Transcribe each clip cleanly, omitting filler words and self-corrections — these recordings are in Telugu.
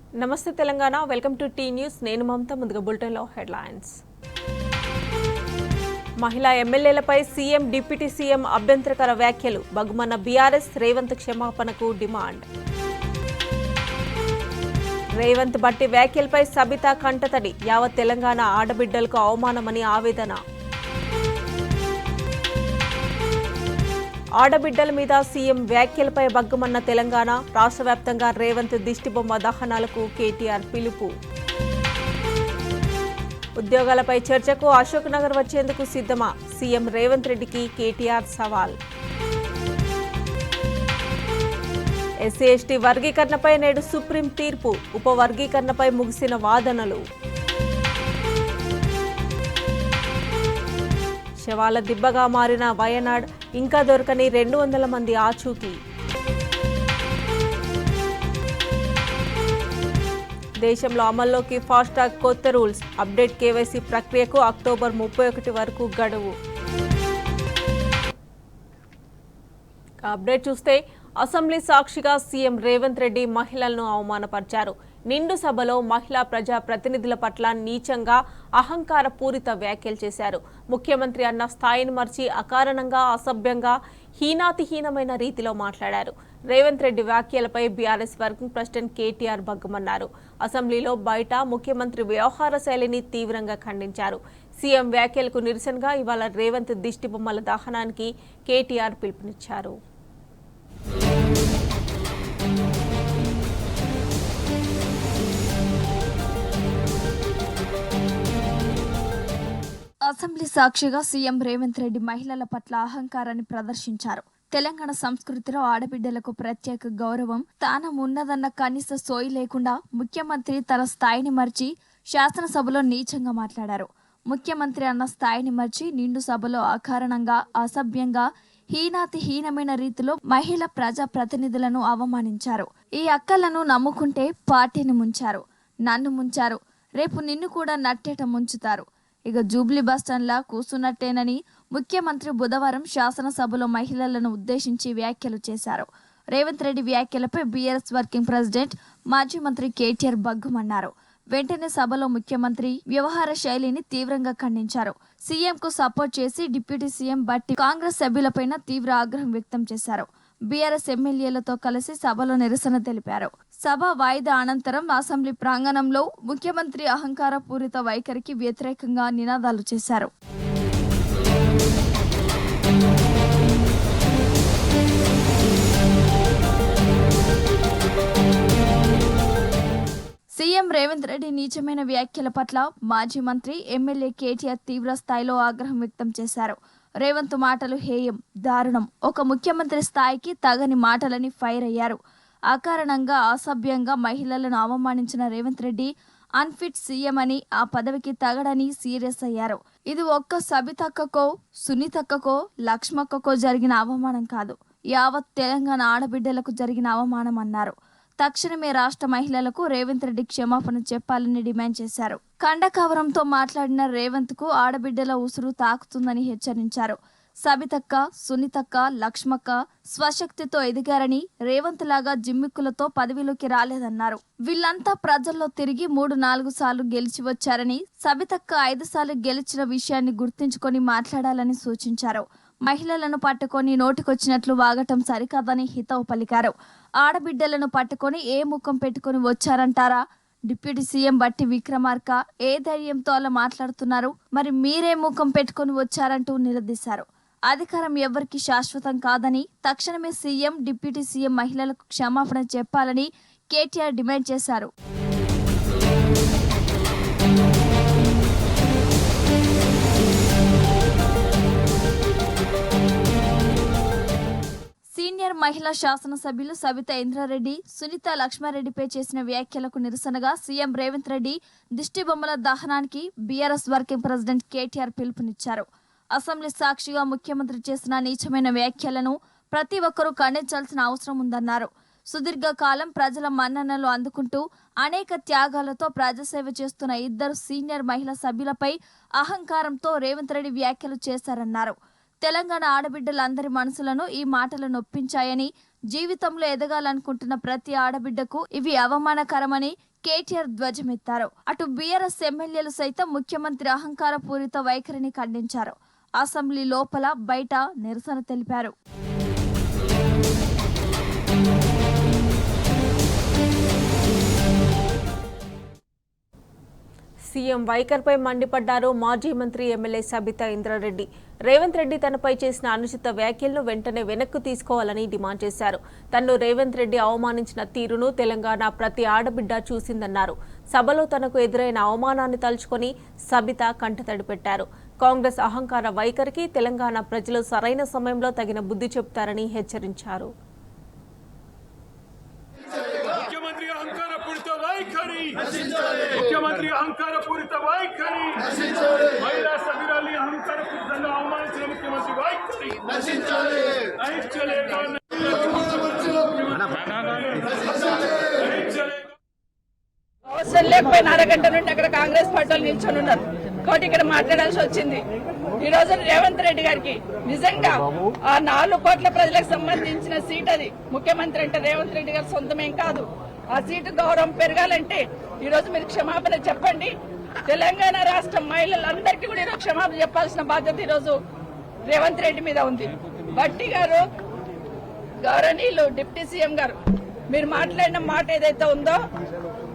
నమస్తే Telangana welcome to T news నేను మమత ముందుగా బులెటిన్లో హెడ్లైన్స్ మహిళా ఎమ్మెల్యేలపై సీఎం డిప్యూటీ సీఎం అభ్యంతరకర వ్యాఖ్యలు బగ్గుమన్న బీఆర్ఎస్ రేవంత్ క్షమాపణకు డిమాండ్ రేవంత్ బట్టి వ్యాఖ్యలపై సబితా కంటతడి యావత్ తెలంగాణ ఆడబిడ్డలకు అవమానమని ఆవేదన ఆడబిడ్డల మీద సీఎం వ్యాఖ్యలపై బగ్గుమన్న తెలంగాణ రాష్ట్ర వ్యాప్తంగా రేవంత్ దిష్టిబొమ్మ దహనాలకు కేటీఆర్ పిలుపు ఉద్యోగాలపై చర్చకు అశోక్ నగర్ వచ్చేందుకు సిద్ధమా సీఎం రేవంత్ రెడ్డికి కేటీఆర్ సవాల్ ఎస్సీ ఎస్టీ వర్గీకరణపై నేడు సుప్రీం తీర్పు ఉపవర్గీకరణపై ముగిసిన వాదనలు శవాల దిబ్బగా మారిన వయనాడ్ ఇంకా దొరకని 200 మంది ఆచూకీ దేశంలో అమల్లోకి ఫాస్టాగ్ కొత్త రూల్స్ అప్డేట్ కేవైసీ ప్రక్రియకు అక్టోబర్ 31 వరకు గడువు అప్డేట్ చూస్తే అసెంబ్లీ సాక్షిగా సీఎం రేవంత్ రెడ్డి మహిళలను అవమానపరిచారు నిండు సభలో మహిళా ప్రజా ప్రతినిధుల పట్ల నీచంగా అహంకార పూరిత వ్యాఖ్యలు చేశారు ముఖ్యమంత్రి అన్న స్థాయిని మర్చి అకారణంగా అసభ్యంగా హీనాతిహీనమైన రీతిలో మాట్లాడారు రేవంత్ రెడ్డి వ్యాఖ్యలపై బీఆర్ఎస్ వర్కింగ్ ప్రెసిడెంట్ కేటీఆర్ బగ్గుమన్నారు అసెంబ్లీలో బయట ముఖ్యమంత్రి వ్యవహార శైలిని తీవ్రంగా ఖండించారు సీఎం వ్యాఖ్యలకు నిరసనగా ఇవాళ రేవంత్ దిష్టిబొమ్మల దహనానికి కేటీఆర్ పిలుపునిచ్చారు అసెంబ్లీ సాక్షిగా సీఎం రేవంత్ రెడ్డి మహిళల పట్ల అహంకారాన్ని ప్రదర్శించారు తెలంగాణ సంస్కృతిలో ఆడబిడ్డలకు ప్రత్యేక గౌరవం స్థానం ఉన్నదన్న కనీస సోయి లేకుండా ముఖ్యమంత్రి తన స్థాయిని మర్చి శాసనసభలో నీచంగా మాట్లాడారు ముఖ్యమంత్రి అన్న స్థాయిని మర్చి నిండు సభలో అకారణంగా అసభ్యంగా హీనాతిహీనమైన రీతిలో మహిళా ప్రజా ప్రతినిధులను అవమానించారు ఈ అక్కలను నమ్ముకుంటే పార్టీని ముంచారు నన్ను ముంచారు రేపు నిన్ను కూడా నట్టేట ముంచుతారు ఇక జూబ్లీ బస్టాండ్లా కూసున్నట్టేనని ముఖ్యమంత్రి బుధవారం శాసనసభలో మహిళలను ఉద్దేశించి వ్యాఖ్యలు చేశారు రేవంత్ రెడ్డి వ్యాఖ్యలపై బీఆర్ఎస్ వర్కింగ్ ప్రెసిడెంట్ మాజీ మంత్రి కేటీఆర్ బగ్గుమన్నారు వెంటనే సభలో ముఖ్యమంత్రి వ్యవహార శైలిని తీవ్రంగా ఖండించారు సీఎంకు సపోర్ట్ చేసి డిప్యూటీ సీఎం బట్టి కాంగ్రెస్ సభ్యులపైన తీవ్ర ఆగ్రహం వ్యక్తం చేశారు బీఆర్ఎస్ ఎమ్మెల్యేలతో కలిసి సభలో నిరసన తెలిపారు సభ వాయిదా అనంతరం అసెంబ్లీ ప్రాంగణంలో ముఖ్యమంత్రి అహంకార పూరిత వైఖరికి వ్యతిరేకంగా నినాదాలు చేశారు సీఎం రేవంత్ రెడ్డి నీచమైన వ్యాఖ్యల పట్ల మాజీ మంత్రి ఎమ్మెల్యే కేటీఆర్ తీవ్ర స్థాయిలో ఆగ్రహం వ్యక్తం చేశారు రేవంత్ మాటలు హేయం దారుణం ఒక ముఖ్యమంత్రి స్థాయికి తగని మాటలని ఫైర్ అయ్యారు అకారణంగా అసభ్యంగా మహిళలను అవమానించిన రేవంత్ రెడ్డి అన్ఫిట్ సీఎం అని ఆ పదవికి తగడని సీరియస్ అయ్యారు ఇది ఒక్క సబితక్కకో సునీతక్కకో లక్ష్మక్కకో జరిగిన అవమానం కాదు యావత్ తెలంగాణ ఆడబిడ్డలకు జరిగిన అవమానం అన్నారు తక్షణమే రాష్ట్ర మహిళలకు రేవంత్ రెడ్డి క్షమాపణ చెప్పాలని డిమాండ్ చేశారు కండకవరంతో మాట్లాడిన రేవంత్ కు ఆడబిడ్డల ఉసురు తాకుతుందని హెచ్చరించారు సబితక్క సునీతక్క లక్ష్మక్క స్వశక్తితో ఎదిగారని రేవంత్ లాగా జిమ్మిక్కులతో పదవిలోకి రాలేదన్నారు వీళ్ళంతా ప్రజల్లో తిరిగి 3-4 సార్లు గెలిచి వచ్చారని సబితక్క 5 సార్లు గెలిచిన విషయాన్ని గుర్తుంచుకొని మాట్లాడాలని సూచించారు మహిళలను పట్టుకొని నోటికొచ్చినట్లు వాగటం సరికాదని హితవు పలికారు ఆడబిడ్డలను పట్టుకొని ఏ ముఖం పెట్టుకొని వచ్చారంటారా డిప్యూటీ సీఎం బట్టి విక్రమార్క ఏ ధైర్యంతో అలా మాట్లాడుతున్నారు మరి మీరే ముఖం పెట్టుకొని వచ్చారంటూ నిలదీశారు అధికారం ఎవరికి శాశ్వతం కాదని తక్షణమే సీఎం డిప్యూటీ సీఎం మహిళలకు క్షమాపణ చెప్పాలని కేటీఆర్ డిమాండ్ చేశారు సీనియర్ మహిళా శాసనసభ్యులు సబితా ఇంద్రారెడ్డి సునీత లక్ష్మారెడ్డిపై చేసిన వ్యాఖ్యలకు నిరసనగా సీఎం రేవంత్ రెడ్డి దిష్టిబొమ్మల దహనానికి బీఆర్ఎస్ వర్కింగ్ ప్రెసిడెంట్ కేటీఆర్ పిలుపునిచ్చారు అసెంబ్లీ సాక్షిగా ముఖ్యమంత్రి చేసిన నీచమైన వ్యాఖ్యలను ప్రతి ఒక్కరూ ఖండించాల్సిన అవసరం ఉందన్నారు సుదీర్ఘకాలం ప్రజల మన్ననలు అందుకుంటూ అనేక త్యాగాలతో ప్రజాసేవ చేస్తున్న 2 సీనియర్ మహిళా సభ్యులపై అహంకారంతో రేవంత్ రెడ్డి వ్యాఖ్యలు చేశారన్నారు తెలంగాణ ఆడబిడ్డలందరి మనసులను ఈ మాటలు నొప్పించాయని, జీవితంలో ఎదగాలనుకుంటున్న ప్రతి ఆడబిడ్డకు ఇవి అవమానకరమని కేటీఆర్ ధ్వజమెత్తారు. అటు బీఆర్ఎస్ ఎమ్మెల్యేలు సైతం ముఖ్యమంత్రి అహంకార పూరిత వైఖరిని ఖండించారు. అసెంబ్లీ లోపల బయట నిరసన తెలిపారు. సీఎం వైఖరిపై మండిపడ్డారు మాజీ మంత్రి ఎమ్మెల్యే సబితా ఇంద్రారెడ్డి. రేవంత్ రెడ్డి తనపై చేసిన అనుచిత వ్యాఖ్యలను వెంటనే వెనక్కు తీసుకోవాలని డిమాండ్ చేశారు. తన్ను రేవంత్ రెడ్డి అవమానించిన తీరును తెలంగాణ ప్రతి ఆడబిడ్డ చూసిందన్నారు. సభలో తనకు ఎదురైన అవమానాన్ని తలుచుకొని సబిత కంటతడి పెట్టారు. కాంగ్రెస్ అహంకార వైఖరికి తెలంగాణ ప్రజలు సరైన సమయంలో తగిన బుద్ధి చెబుతారని హెచ్చరించారు. ముఖ్యమంత్రి అహంకార పూరిత వైఖరి మహిళా సభ్యురాలి అహంకార పూరితంగా అవమానించిన ముఖ్యమంత్రి వైఖరి అవసరం లేకపోయినా అరగంట నుండి అక్కడ కాంగ్రెస్ పార్టీలు నిల్చొని ఉన్నారు కాబట్టి ఇక్కడ మాట్లాడాల్సి వచ్చింది. ఈ రోజు రేవంత్ రెడ్డి గారికి నిజంగా ఆ 4 కోట్ల ప్రజలకు సంబంధించిన సీట్ అది. ముఖ్యమంత్రి అంటే రేవంత్ రెడ్డి గారి సొంతమేం కాదు. ఆ సీటు గౌరవం పెరగాలంటే ఈ రోజు మీరు క్షమాపణ చెప్పండి. తెలంగాణ రాష్ట్ర మహిళలందరికీ కూడా ఈరోజు క్షమాపణ చెప్పాల్సిన బాధ్యత ఈరోజు రేవంత్ రెడ్డి మీద ఉంది. భట్టి గారు, గౌరవనీయులు డిప్యూటీ సీఎం గారు, మీరు మాట్లాడిన మాట ఏదైతే ఉందో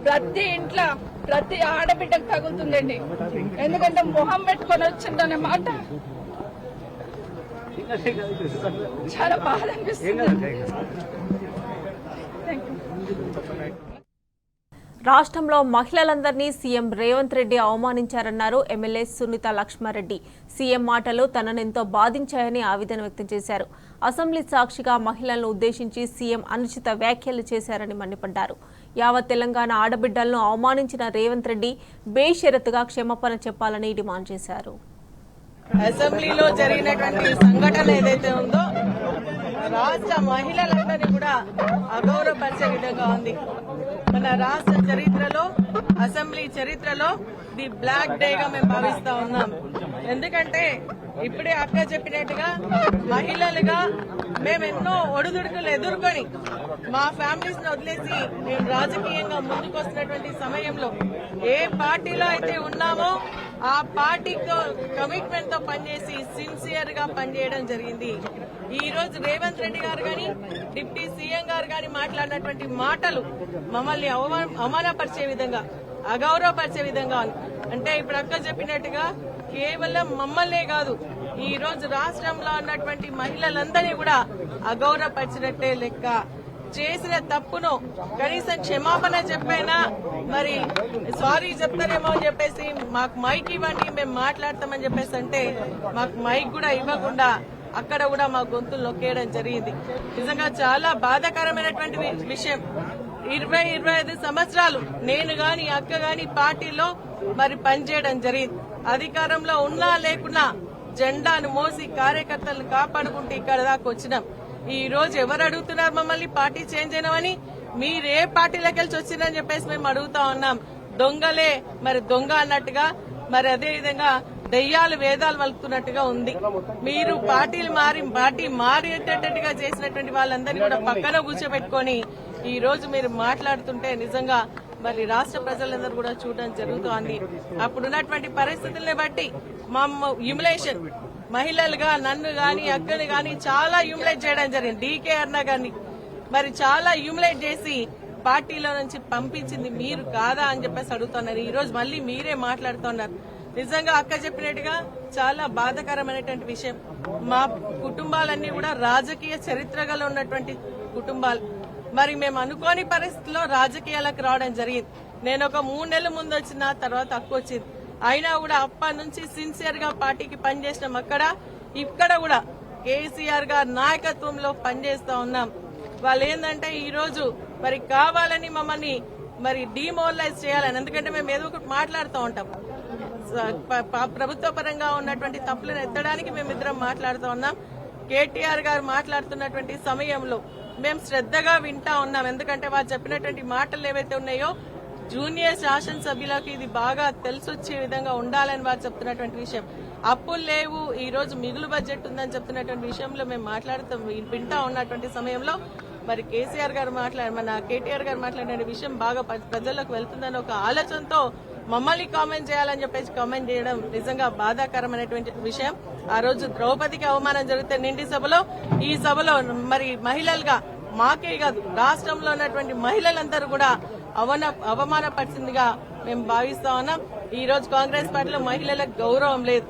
ప్రతి ఇంట్లో ప్రతి ఆడబిడ్డకు తగులుతుందండి. ఎందుకంటే మొహం పెట్టుకొని వచ్చిందనే మాట చాలా బాధ అనిపిస్తుంది. రాష్ట్రంలో మహిళలందరినీ సీఎం రేవంత్ రెడ్డి అవమానించారన్నారు ఎమ్మెల్యే సునీత లక్ష్మారెడ్డి. సీఎం మాటలు తననెంతో బాధించాయని ఆవేదన వ్యక్తం చేశారు. అసెంబ్లీ సాక్షిగా మహిళలను ఉద్దేశించి సీఎం అనుచిత వ్యాఖ్యలు చేశారని మండిపడ్డారు. యావత్ తెలంగాణ ఆడబిడ్డలను అవమానించిన రేవంత్ రెడ్డి బేషరతుగా క్షమాపణ చెప్పాలని డిమాండ్ చేశారు. అసెంబ్లీలో జరిగినటువంటి సంఘటన ఏదైతే ఉందో రాష్ట్ర మహిళలందరినీ కూడా అగౌరవపరిచే విధంగా ఉంది. మన రాష్ట్ర చరిత్రలో, అసెంబ్లీ చరిత్రలో ది బ్లాక్ డేగా మేము భావిస్తా ఉన్నాం. ఎందుకంటే ఇప్పుడే అక్క చెప్పినట్టుగా మహిళలుగా మేము ఎన్నో ఒడిదుడుకులు ఎదుర్కొని మా ఫ్యామిలీస్ ని వదిలేసి మేము రాజకీయంగా ముందుకు వస్తున్నటువంటి సమయంలో ఏ పార్టీలో అయితే ఉన్నామో ఆ పార్టీతో కమిట్మెంట్ తో పనిచేసి సిన్సియర్ గా పనిచేయడం జరిగింది. ఈ రోజు రేవంత్ రెడ్డి గారు గాని డిప్యూటీ సీఎం గారు గాని మాట్లాడినటువంటి మాటలు మమ్మల్ని అవమానపరిచే విధంగా, అగౌరవపరిచే విధంగా అంటే ఇప్పుడు అక్క చెప్పినట్టుగా కేవలం మమ్మల్నే కాదు ఈ రోజు రాష్ట్రంలో ఉన్నటువంటి మహిళలందరినీ కూడా అగౌరవపరిచినట్టే లెక్క. చేసిన తప్పును కనీసం క్షమాపణ చెప్పైనా మరి సారీ చెప్తారేమో అని చెప్పేసి మాకు మైక్ ఇవ్వండి మేము మాట్లాడతామని చెప్పేసి అంటే మాకు మైక్ కూడా ఇవ్వకుండా అక్కడ కూడా మా గొంతులు నొక్కేయడం జరిగింది. నిజంగా చాలా బాధాకరమైనటువంటి విషయం. 20-25 సంవత్సరాలు నేను గాని అక్క గాని పార్టీలో మరి పనిచేయడం జరిగింది. అధికారంలో ఉన్నా లేకున్నా జెండాను మోసి కార్యకర్తలను కాపాడుకుంటూ ఇక్కడ దాకా వచ్చినాం. ఈ రోజు ఎవరు అడుగుతున్నారు మమ్మల్ని పార్టీ చేంజ్ అయినామని? మీరే పార్టీలోకి వెళ్ళి వచ్చిందని చెప్పేసి మేము అడుగుతా ఉన్నాం. దొంగలే మరి దొంగ అన్నట్టుగా, మరి అదే విధంగా దెయ్యాలు వేదాలు వలుకుతున్నట్టుగా ఉంది. మీరు పార్టీ మారేటట్టుగా చేసినటువంటి వాళ్ళందరినీ కూడా పక్కన కూర్చోబెట్టుకొని ఈ రోజు మీరు మాట్లాడుతుంటే నిజంగా మరి రాష్ట్ర ప్రజలందరూ కూడా చూడడం జరుగుతోంది. అప్పుడున్నటువంటి పరిస్థితుల్ని బట్టి మా హ్యూమిలేషన్ మహిళలుగా నన్ను గాని అక్కని గాని చాలా హ్యూమిలేట్ చేయడం జరిగింది. డీకేఆర్న గాని మరి చాలా హ్యూమిలేట్ చేసి పార్టీలో నుంచి పంపించింది మీరు కాదా అని చెప్పేసి అడుగుతున్నారు. ఈ రోజు మళ్ళీ మీరే మాట్లాడుతున్నారు. నిజంగా అక్క చెప్పినట్టుగా చాలా బాధాకరమైనటువంటి విషయం. మా కుటుంబాలన్నీ కూడా రాజకీయ చరిత్రగా ఉన్నటువంటి కుటుంబాలు. మరి మేము అనుకోని పరిస్థితుల్లో రాజకీయాలకు రావడం జరిగింది. నేను ఒక 3 నెలల ముందు వచ్చిన తర్వాత అక్క వచ్చింది. అయినా కూడా అప్పటి నుంచి సిన్సియర్ గా పార్టీకి పనిచేసినాం. ఇక్కడ కూడా కేసీఆర్ గారి నాయకత్వంలో పనిచేస్తా ఉన్నాం. వాళ్ళు ఏంటంటే ఈ రోజు మరి కావాలని మమ్మల్ని మరి డిమోరలైజ్ చేయాలని, ఎందుకంటే మేము ఏదో ఒకటి మాట్లాడుతూ ఉంటాం. ప్రభుత్వ పరంగా ఉన్నటువంటి తప్పులను ఎత్తడానికి మేమిద్దరం మాట్లాడుతూ ఉన్నాం. కేటీఆర్ గారు మాట్లాడుతున్నటువంటి సమయంలో మేము శ్రద్ధగా వింటా ఉన్నాం. ఎందుకంటే వారు చెప్పినటువంటి మాటలు ఏవైతే ఉన్నాయో జూనియర్ శాసనసభ్యులకు ఇది బాగా తెలిసొచ్చే విధంగా ఉండాలని వారు చెప్తున్నటువంటి విషయం. అప్పులు లేవు, ఈ రోజు మిగులు బడ్జెట్ ఉందని చెప్తున్నటువంటి విషయంలో మేము వింటా ఉన్నటువంటి సమయంలో మరి కేసీఆర్ గారు మన కేటీఆర్ గారు మాట్లాడిన విషయం బాగా ప్రజల్లోకి వెళ్తుందని ఒక ఆలోచనతో మమ్మల్ని కామెంట్ చేయాలని చెప్పేసి కామెంట్ చేయడం నిజంగా బాధాకరమైనటువంటి విషయం. ఆ రోజు ద్రౌపదికి అవమానం జరిగితే నిండి సభలో, ఈ సభలో మరి మహిళలుగా మాకే కాదు రాష్ట్రంలో ఉన్నటువంటి మహిళలందరూ కూడా అవమానపరిచిందిగా మేము భావిస్తా ఉన్నాం. ఈ రోజు కాంగ్రెస్ పార్టీలో మహిళలకు గౌరవం లేదు.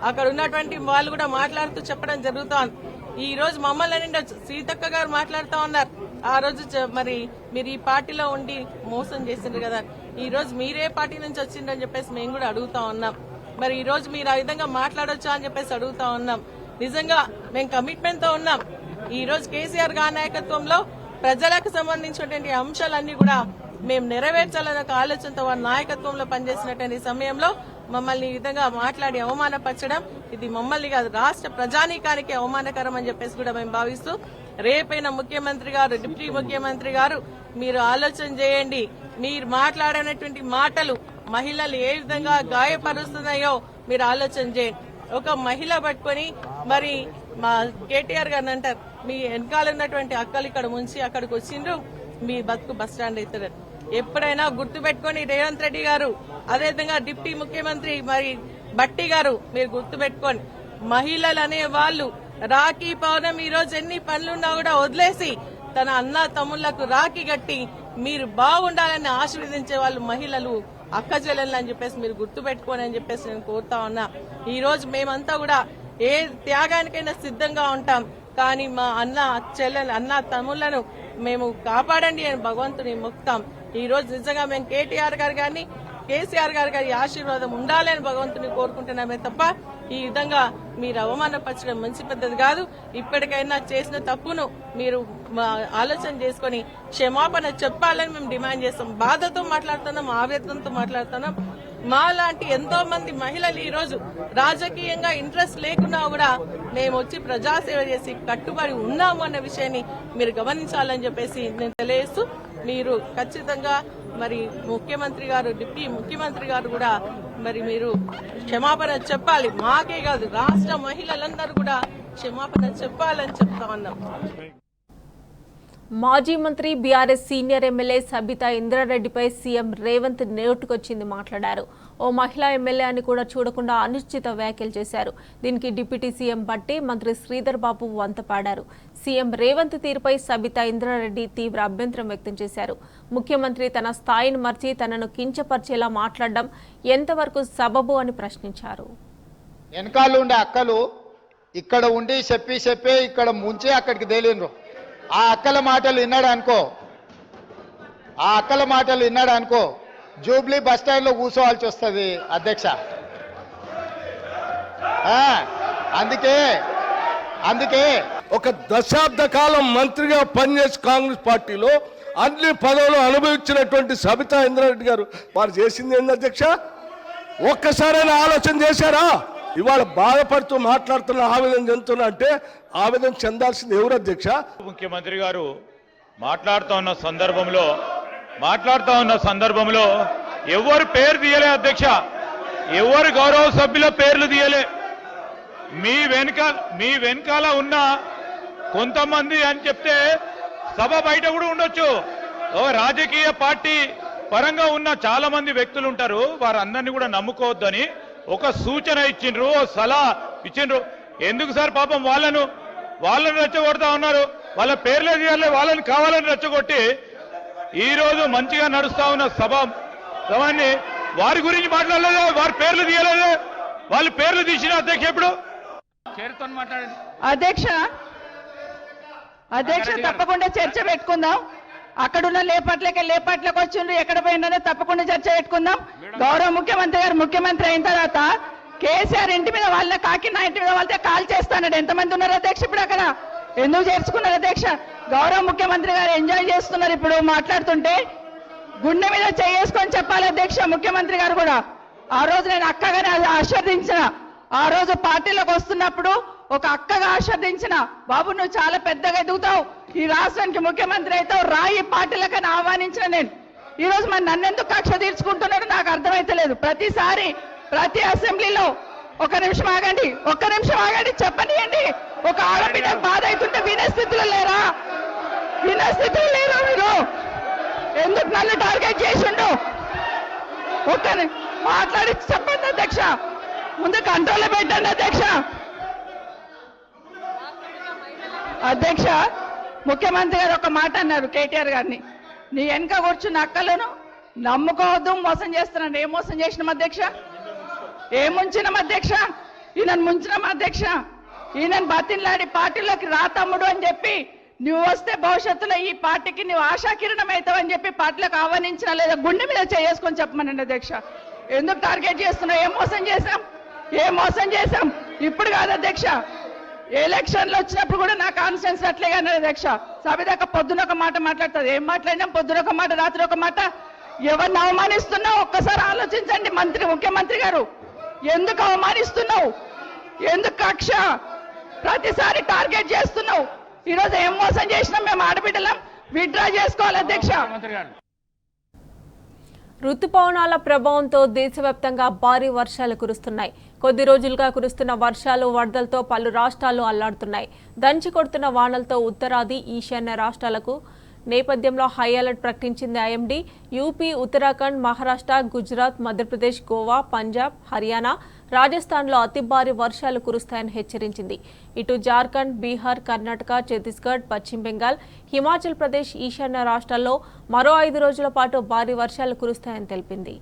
అక్కడ ఉన్నటువంటి వాళ్ళు కూడా మాట్లాడుతూ చెప్పడం జరుగుతోంది. ఈ రోజు మమ్మల్ని నిండా సీతక్క గారు మాట్లాడుతూ ఉన్నారు. ఆ రోజు మరి మీరు ఈ పార్టీలో ఉండి మోసం చేసిండ్రు కదా, ఈ రోజు మీరే పార్టీ నుంచి వచ్చిండ్రని చెప్పేసి మేము కూడా అడుగుతా ఉన్నాం. మరి ఈ రోజు మీరు ఆ విధంగా మాట్లాడొచ్చా అని చెప్పేసి అడుగుతా ఉన్నాం. నిజంగా మేము కమిట్మెంట్ తో ఉన్నాం. ఈ రోజు కేసీఆర్ గారి నాయకత్వంలో ప్రజలకు సంబంధించినటువంటి అంశాలన్నీ కూడా మేము నెరవేర్చాలన్న ఒక ఆలోచనతో వారి నాయకత్వంలో పనిచేసినటువంటి సమయంలో మమ్మల్ని ఈ విధంగా మాట్లాడి అవమానపరచడం ఇది మమ్మల్ని కాదు రాష్ట్ర ప్రజానీకానికి అవమానకరం అని చెప్పేసి కూడా మేము భావిస్తూ రేపైన ముఖ్యమంత్రి గారు, డిప్యూటీ ముఖ్యమంత్రి గారు మీరు ఆలోచన చేయండి. మీరు మాట్లాడినటువంటి మాటలు మహిళలు ఏ విధంగా గాయపరుస్తున్నాయో మీరు ఆలోచన చేయండి. ఒక మహిళ పట్టుకొని మరి మా కేటీఆర్ గారిని అంటారు, మీ వెనకాల ఉన్నటువంటి అక్కలు ఇక్కడ ముంచి అక్కడికి వచ్చిండ్రు, మీ బతుకు బస్టాండ్ అవుతారు. ఎప్పుడైనా గుర్తు పెట్టుకుని రేవంత్ రెడ్డి గారు, అదేవిధంగా డిప్యూటీ ముఖ్యమంత్రి మరి భట్టి గారు మీరు గుర్తు పెట్టుకోండి. మహిళలు అనే వాళ్ళు రాఖీ పౌర్ణమి ఈ రోజు ఎన్ని పనులున్నా కూడా వదిలేసి తన అన్న తమ్ముళ్లకు రాఖీ కట్టి మీరు బాగుండాలని ఆశీర్వదించే వాళ్ళు మహిళలు, అక్క చెల్లెళ్ళు అని చెప్పేసి మీరు గుర్తు పెట్టుకోని అని చెప్పేసి నేను కోరుతా ఉన్నా. ఈ రోజు మేమంతా కూడా ఏ త్యాగానికైనా సిద్ధంగా ఉంటాం. కానీ మా అన్న తమ్ముళ్లను మేము కాపాడండి అని భగవంతుని మొక్కుతాం. ఈ రోజు నిజంగా మేము కేటీఆర్ గారు గాని కేసీఆర్ గారి ఆశీర్వాదం ఉండాలని భగవంతుని కోరుకుంటున్నామే తప్ప ఈ విధంగా మీరు అవమానపరచడం మంచి పద్ధతి కాదు. ఇప్పటికైనా చేసిన తప్పును మీరు ఆలోచన చేసుకుని క్షమాపణ చెప్పాలని మేము డిమాండ్ చేస్తాం. బాధతో మాట్లాడుతున్నాం, ఆవేదనతో మాట్లాడుతున్నాం. మాలాంటి ఎంతో మంది మహిళలు ఈ రోజు రాజకీయంగా ఇంట్రెస్ట్ లేకున్నా కూడా మేము వచ్చి ప్రజాసేవ చేసి కట్టుబడి ఉన్నాము అన్న విషయాన్ని మీరు గమనించాలని చెప్పేసి నేను తెలియజేస్తూ మీరు ఖచ్చితంగా మరి ముఖ్యమంత్రి గారు, డిప్యూటీ ముఖ్యమంత్రి గారు కూడా మరి మీరు క్షమాపణ చెప్పాలి. మాకే కాదు రాష్ట్ర మహిళలందరూ కూడా క్షమాపణ చెప్పాలని చెప్తా ఉన్నాం. మాజీ మంత్రి బీఆర్ఎస్ సీనియర్ ఎమ్మెల్యే సబితా ఇంద్రారెడ్డిపై సీఎం రేవంత్ నోటుకొచ్చింది మాట్లాడారు. ఓ మహిళా ఎమ్మెల్యే అని కూడా చూడకుండా అనుచిత వ్యాఖ్యలు చేశారు. దీనికి డిప్యూటీ సీఎం భట్టి, మంత్రి శ్రీధర్ బాబు వంతపాడారు. సీఎం రేవంత్ తీరుపై సబితా ఇంద్రారెడ్డి తీవ్ర అభ్యంతరం వ్యక్తం చేశారు. ముఖ్యమంత్రి తన స్థాయిని మర్చి తనను కించపరిచేలా మాట్లాడడం ఎంతవరకు సబబు అని ప్రశ్నించారు. వెనకాల ఉండే అక్కలు ఇక్కడ ఉండి చెప్పి ఇక్కడ ముంచి అక్కడికి తేలిండ్రు. ఆ అక్కల మాటలు విన్నాడు అనుకో జూబ్లీ బస్ స్టాండ్ లో కూర్చోవాల్సి వస్తుంది అధ్యక్ష. అందుకే ఒక దశాబ్ద కాలం మంత్రిగా పనిచేసి కాంగ్రెస్ పార్టీలో అన్ని పదవులు అనుభవించినటువంటి సబితా ఇంద్రారెడ్డి గారు వారు చేసింది ఏంది అధ్యక్ష? ఒక్కసారైనా ఆలోచన చేశారా? ఇవాళ బాధపడుతూ మాట్లాడుతున్న ఆవేదన చెందుతున్నా అంటే ఆవేదన చెందాల్సింది ఎవరు అధ్యక్ష? ముఖ్యమంత్రి గారు మాట్లాడుతూ ఉన్న సందర్భంలో ఎవరు పేరు తీయలే అధ్యక్ష, ఎవరు గౌరవ సభ్యుల పేర్లు తీయలే. మీ వెనకాల ఉన్న కొంతమంది అని చెప్తే సభ బయట కూడా ఉండొచ్చు. రాజకీయ పార్టీ పరంగా ఉన్న చాలా మంది వ్యక్తులు ఉంటారు, వారందరినీ కూడా నమ్ముకోవద్దని ఒక సూచన ఇచ్చిండ్రు, సలహా ఇచ్చిండ్రు. ఎందుకు సార్ పాపం వాళ్ళని రెచ్చగొడతా ఉన్నారు. వాళ్ళ పేర్లే తీయాలి, వాళ్ళని కావాలని రెచ్చగొట్టి ఈ రోజు మంచిగా నడుస్తా ఉన్న సభని వారి గురించి మాట్లాడలేదు, వారి పేర్లు తీయలేదు. వాళ్ళ పేర్లు తీసిన అధ్యక్ష ఎప్పుడు చేరుతో మాట్లాడండి. అధ్యక్ష తప్పకుండా చర్చ పెట్టుకుందాం. అక్కడున్న లేపట్లకు వచ్చిండ్రు, ఎక్కడ పోయిందో తప్పకుండా చర్చ పెట్టుకుందాం. గౌరవ ముఖ్యమంత్రి గారు ముఖ్యమంత్రి అయిన తర్వాత కేసీఆర్ ఇంటి మీద వాళ్ళ కాకినా ఇంటి మీద వాళ్ళతో కాల్ చేస్తాడు. ఎంతమంది ఉన్నారు అధ్యక్ష? ఇప్పుడు అక్కడ ఎందుకు చేర్చుకున్నారు అధ్యక్ష? గౌరవ ముఖ్యమంత్రి గారు ఎంజాయ్ చేస్తున్నారు. ఇప్పుడు మాట్లాడుతుంటే గుండె మీద చేసుకొని చెప్పాలి అధ్యక్ష. ముఖ్యమంత్రి గారు కూడా ఆ రోజు నేను అక్కగానే ఆశీర్వదించిన, ఆ రోజు పార్టీలోకి వస్తున్నప్పుడు ఒక అక్కగా ఆశీర్వదించిన, బాబు నువ్వు చాలా పెద్దగా ఎదుగుతావు, ఈ రాష్ట్రానికి ముఖ్యమంత్రి అవుతావు, రాయి పార్టీలకని ఆహ్వానించిన నేను. ఈ రోజు మరి నన్నెందుకు కక్ష తీర్చుకుంటున్నాడు నాకు అర్థమైతలేదు. ప్రతిసారి ప్రతి అసెంబ్లీలో ఒక్క నిమిషం ఆగండి చెప్పనియండి. ఒక ఆడబిడ్డ బాధ అవుతుంటే వినే స్థితిలో లేరా మీరు? ఎందుకు నన్ను టార్గెట్ చేసిండు? మాట్లాడి చెప్పండి అధ్యక్ష, ముందు కంట్రోల్లో పెట్టండి అధ్యక్ష. ముఖ్యమంత్రి గారు ఒక మాట అన్నారు కేటీఆర్ గారిని, నీ వెనక కూర్చున్న అక్కలను నమ్ముకోవద్దు, మోసం చేస్తున్నాను. ఏం మోసం చేసినాం అధ్యక్ష? ఏం ముంచినాం అధ్యక్ష? ఈయనను ముంచినాం అధ్యక్ష. ఈయనను బతిన్లాడి పార్టీలోకి రా తమ్ముడు అని చెప్పి, నువ్వు వస్తే భవిష్యత్తులో ఈ పార్టీకి నువ్వు ఆశాకిరణం అవుతావు అని చెప్పి పార్టీలోకి ఆహ్వానించిన లేదా గుండె మీద చేసుకొని చెప్పమనండి అధ్యక్ష. ఎందుకు టార్గెట్ చేస్తున్నావు? ఏం మోసం చేశాం? ఇప్పుడు కాదు అధ్యక్ష, ఎలక్షన్లు వచ్చినప్పుడు కూడా నా కాన్ఫిడెన్స్ అట్లేగా అధ్యక్ష. సభదాకా పొద్దున ఒక మాట మాట్లాడుతుంది. ఏం మాట్లాడినాం? పొద్దున ఒక మాట, రాత్రి ఒక మాట. ఎవరిని అవమానిస్తున్నావు ఒక్కసారి ఆలోచించండి ముఖ్యమంత్రి గారు. ఎందుకు అవమానిస్తున్నావు? ఎందుకు కక్ష? ప్రతిసారి టార్గెట్ చేస్తున్నావు. ఈరోజు ఏం మోసం చేసినాం? మేము ఆడబిడ్డలం విత్డ్రా చేసుకోవాలి అధ్యక్ష. రుతుపవనాల ప్రభావంతో దేశవ్యాప్తంగా భారీ వర్షాలు కురుస్తున్నాయి. కొద్ది రోజులుగా కురుస్తున్న వర్షాలు, వరదలతో పలు రాష్ట్రాలు అల్లాడుతున్నాయి. దంచి కొడుతున్న వానలతో ఉత్తరాది, ఈశాన్య రాష్ట్రాలకు నేపథ్యంలో హై అలర్ట్ ప్రకటించింది ఐఎండీ. యూపీ, ఉత్తరాఖండ్, మహారాష్ట్ర, గుజరాత్, మధ్యప్రదేశ్, గోవా, పంజాబ్, హర్యానా, రాజస్థాన్లో అతి భారీ వర్షాలు కురుస్తాయని హెచ్చరించింది. ఇటు జార్ఖండ్, బీహార్, కర్ణాటక, ఛత్తీస్గఢ్, పశ్చిమ బెంగాల్, హిమాచల్ ప్రదేశ్, ఈశాన్య రాష్ట్రాల్లో మరో 5 రోజుల పాటు భారీ వర్షాలు కురుస్తాయని తెలిపింది.